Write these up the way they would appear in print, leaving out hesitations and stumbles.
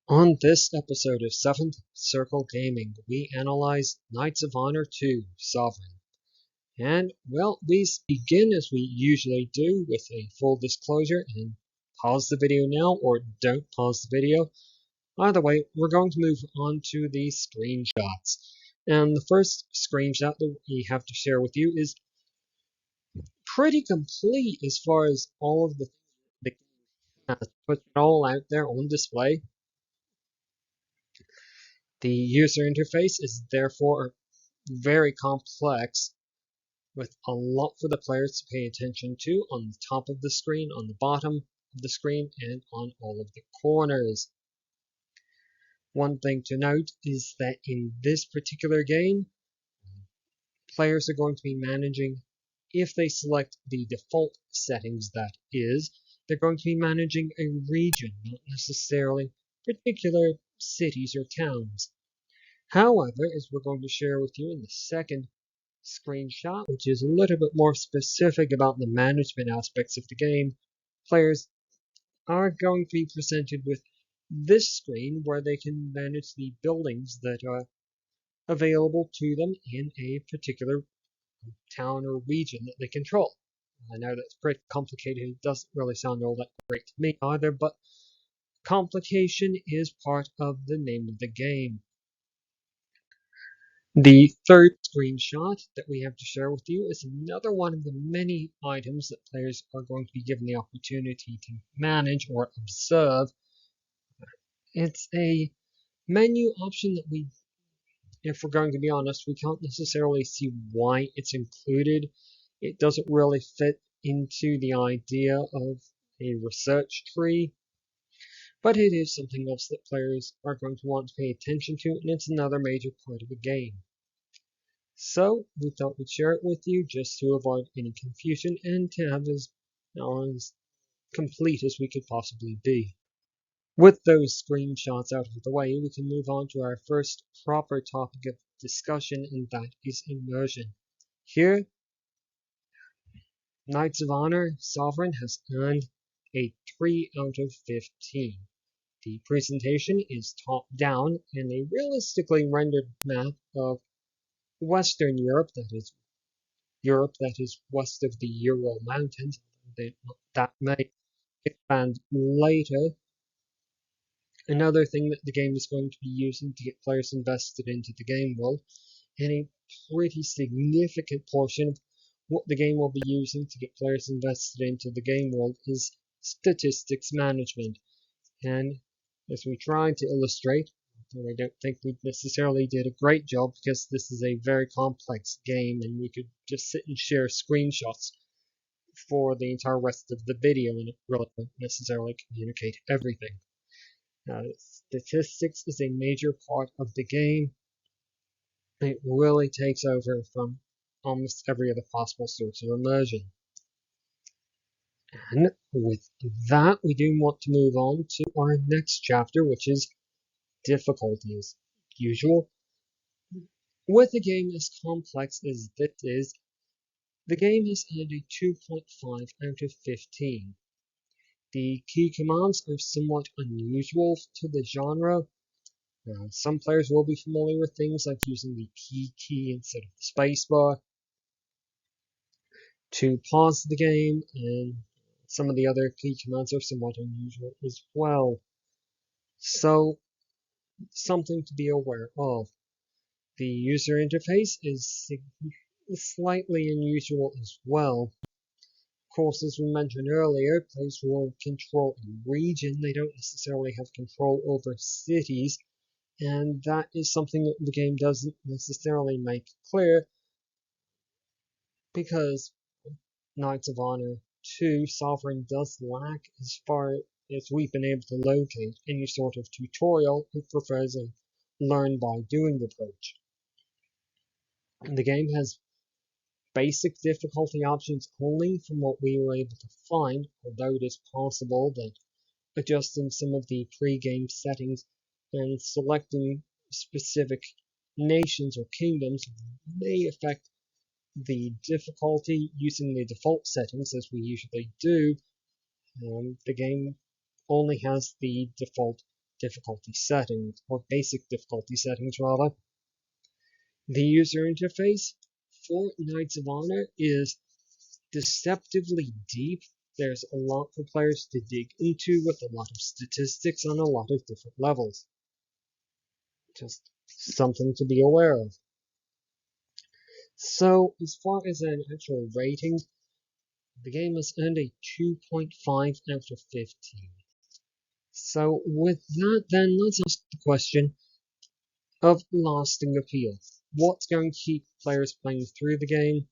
On this episode of 7th Circle Gaming, we analyze Knights of Honor 2 Sovereign. And, well, we begin as we usually do with a full disclosure and pause the video now or don't pause the video. Either way, we're going to move on to the screenshots. And the first screenshot that we have to share with you is pretty complete as far as all of the game has put it all out there on display. The user interface is therefore very complex with a lot for the players to pay attention to on the top of the screen, on the bottom of the screen, and on all of the corners. One thing to note is that in this particular game, players are going to be managing, if they select the default settings that is, they're going to be managing a region, not necessarily particular cities or towns. However, as we're going to share with you in the second screenshot, which is a little bit more specific about the management aspects of the game, players are going to be presented with this screen where they can manage the buildings that are available to them in a particular town or region that they control. I know that's pretty complicated. It doesn't really sound all that great to me either, but complication is part of the name of the game. The third screenshot that we have to share with you is another one of the many items that players are going to be given the opportunity to manage or observe. It's a menu option that if we're going to be honest, we can't necessarily see why it's included. It doesn't really fit into the idea of a research tree, but it is something else that players are going to want to pay attention to, and it's another major part of the game. So we thought we'd share it with you just to avoid any confusion and to have as complete as we could possibly be. With those screenshots out of the way, we can move on to our first proper topic of discussion, and that is immersion. Here, Knights of Honor Sovereign has earned a 3 out of 15. The presentation is top-down and a realistically rendered map of Western Europe, that is west of the Ural Mountains. That may expand later. Another thing that the game is going to be using to get players invested into the game world, and a pretty significant portion of what the game will be using to get players invested into the game world is statistics management. And as we try to illustrate, I don't think we necessarily did a great job because this is a very complex game and we could just sit and share screenshots for the entire rest of the video and it really won't necessarily communicate everything. Statistics is a major part of the game. It really takes over from almost every other possible source of immersion. And with that, we do want to move on to our next chapter, which is difficulty as usual. With a game as complex as this is, the game has earned a 2.5 out of 15. The key commands are somewhat unusual to the genre. Some players will be familiar with things like using the P key instead of the spacebar to pause the game, and some of the other key commands are somewhat unusual as well. So, something to be aware of. The user interface is slightly unusual as well. Of course, as we mentioned earlier, players will control a region. They don't necessarily have control over cities, and that is something that the game doesn't necessarily make clear because Knights of Honor 2 Sovereign does lack, as far as we've been able to locate, any sort of tutorial. It prefers a learn by doing approach. The game has basic difficulty options only from what we were able to find, although it is possible that adjusting some of the pre-game settings and selecting specific nations or kingdoms may affect the difficulty using the default settings as we usually do. The game only has the default difficulty settings, or basic difficulty settings rather. The user interface for Knights of Honor is deceptively deep. There's a lot for players to dig into with a lot of statistics on a lot of different levels. Just something to be aware of. So, as far as an actual rating, the game has earned a 2.5 out of 15. So, with that, then, let's ask the question of lasting appeal. What's going to keep players playing through the game?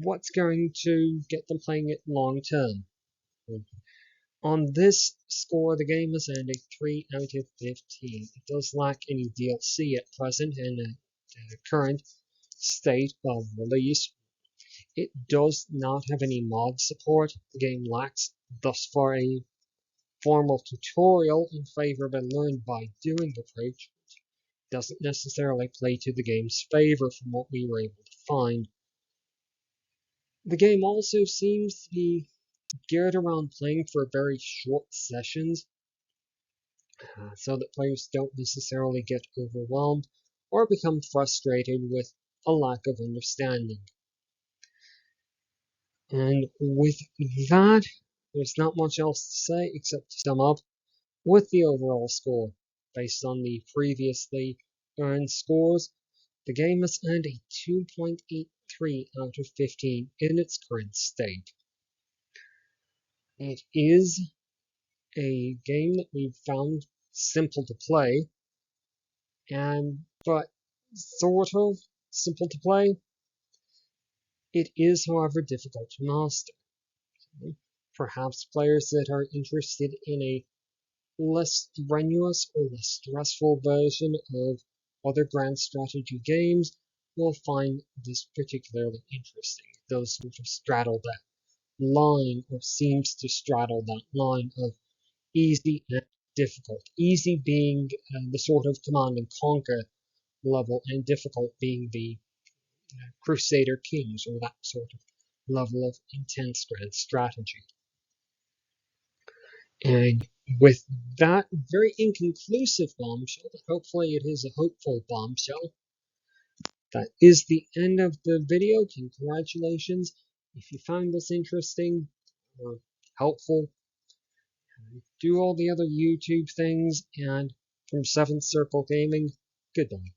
What's going to get them playing it long term? On this score, the game has earned a 3 out of 15. It does lack any DLC at present in the current state of release. It does not have any mod support. The game lacks, thus far, a formal tutorial in favor of a learn by doing approach. It doesn't necessarily play to the game's favor from what we were able to find. The game also seems to be geared around playing for very short sessions, so that players don't necessarily get overwhelmed or become frustrated with a lack of understanding. And with that, there's not much else to say except to sum up with the overall score. Based on the previously earned scores, the game has earned a 2.83 out of 15 in its current state. It is a game that we've found simple to play, but sort of simple to play. It is, however, difficult to master. Perhaps players that are interested in a less strenuous or less stressful version of other grand strategy games will find this particularly interesting. Those sort of straddle that line, or seems to straddle that line of easy and difficult. Easy being the sort of command and conquer level, and difficult being the Crusader Kings, or that sort of level of intense grand strategy. And with that very inconclusive bombshell, but hopefully it is a hopeful bombshell, that is the end of the video. Congratulations. If you found this interesting or helpful, do all the other YouTube things, and from Seventh Circle Gaming, goodbye.